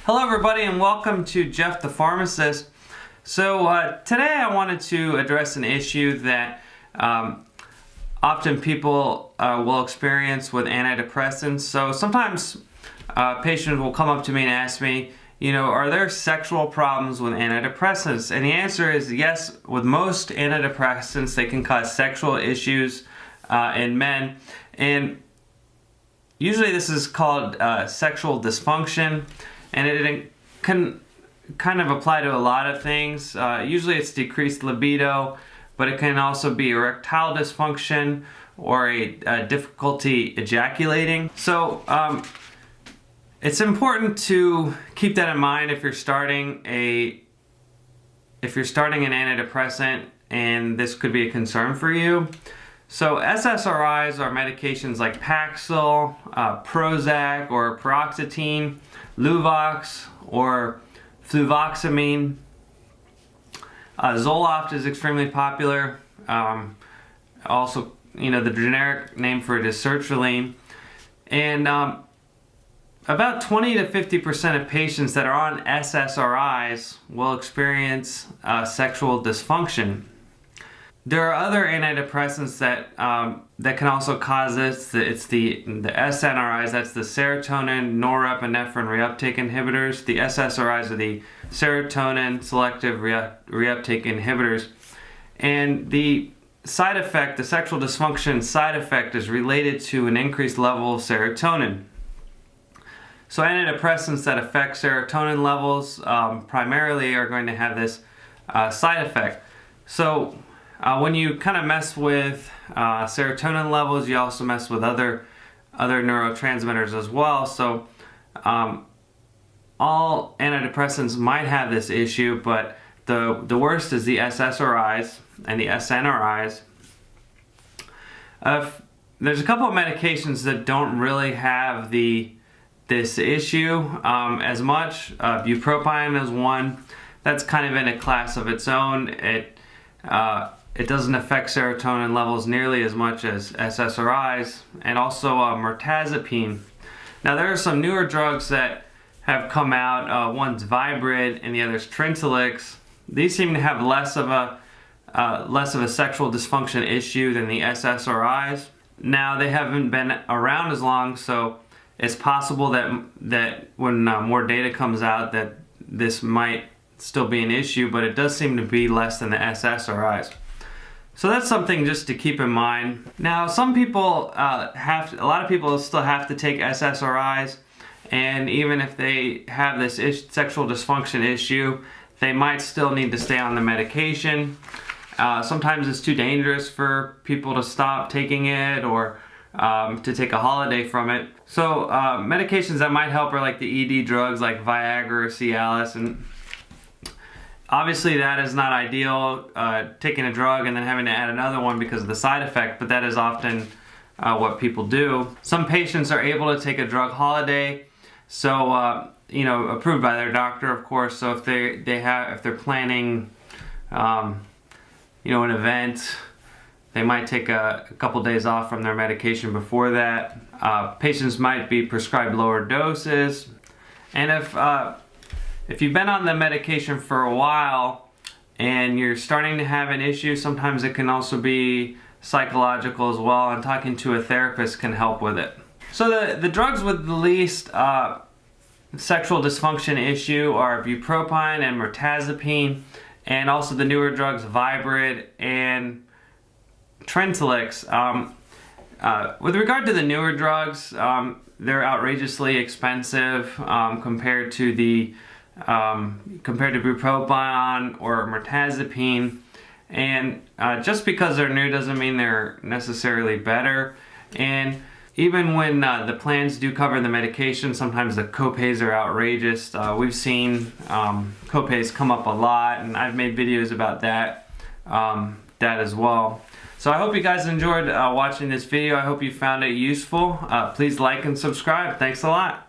Hello everybody and welcome to Jeff the Pharmacist. So today I wanted to address an issue that often people will experience with antidepressants. So sometimes patients will come up to me and ask me, are there sexual problems with antidepressants? And the answer is yes. With most antidepressants, they can cause sexual issues in men. And usually this is called sexual dysfunction. And it can kind of apply to a lot of things. Usually it's decreased libido, but it can also be erectile dysfunction or a difficulty ejaculating. So it's important to keep that in mind if you're starting an antidepressant and this could be a concern for you. So SSRIs are medications like Paxil, Prozac or paroxetine, Luvox or fluvoxamine. Zoloft is extremely popular. Also, the generic name for it is sertraline. And about 20 to 50% of patients that are on SSRIs will experience sexual dysfunction. There are other antidepressants that can also cause this. It's the SNRIs, that's the serotonin norepinephrine reuptake inhibitors. The SSRIs are the serotonin selective reuptake inhibitors. And the side effect, the sexual dysfunction side effect, is related to an increased level of serotonin. So antidepressants that affect serotonin levels primarily are going to have this side effect. So when you kind of mess with serotonin levels, you also mess with other neurotransmitters as well. So all antidepressants might have this issue, but the worst is the SSRIs and the SNRIs. There's a couple of medications that don't really have this issue as much. Bupropion is one that's kind of in a class of its own. It doesn't affect serotonin levels nearly as much as SSRIs, and also Mirtazapine. Now there are some newer drugs that have come out. One's Viibryd and the other's Trintellix. These seem to have less of a sexual dysfunction issue than the SSRIs. Now they haven't been around as long, so it's possible that when more data comes out that this might still be an issue, but it does seem to be less than the SSRIs. So that's something just to keep in mind. Now some people a lot of people still have to take SSRIs, and even if they have this sexual dysfunction issue, they might still need to stay on the medication. Sometimes it's too dangerous for people to stop taking it or to take a holiday from it. So medications that might help are like the ED drugs like Viagra or Cialis, and obviously that is not ideal, taking a drug and then having to add another one because of the side effect, but that is often what people do. Some patients are able to take a drug holiday, so approved by their doctor, of course. So if they're planning an event, they might take a couple days off from their medication before that. Patients might be prescribed lower doses, and if you've been on the medication for a while and you're starting to have an issue, sometimes it can also be psychological as well, and talking to a therapist can help with it. So the drugs with the least sexual dysfunction issue are Bupropion and Mirtazapine, and also the newer drugs Viibryd and Trintellix. With regard to the newer drugs, they're outrageously expensive compared to Bupropion or Mirtazapine, and just because they're new doesn't mean they're necessarily better. And even when the plans do cover the medication, sometimes the copays are outrageous. We've seen copays come up a lot, and I've made videos about that as well. So I hope you guys enjoyed watching this video. I hope you found it useful. Please like and subscribe. Thanks a lot.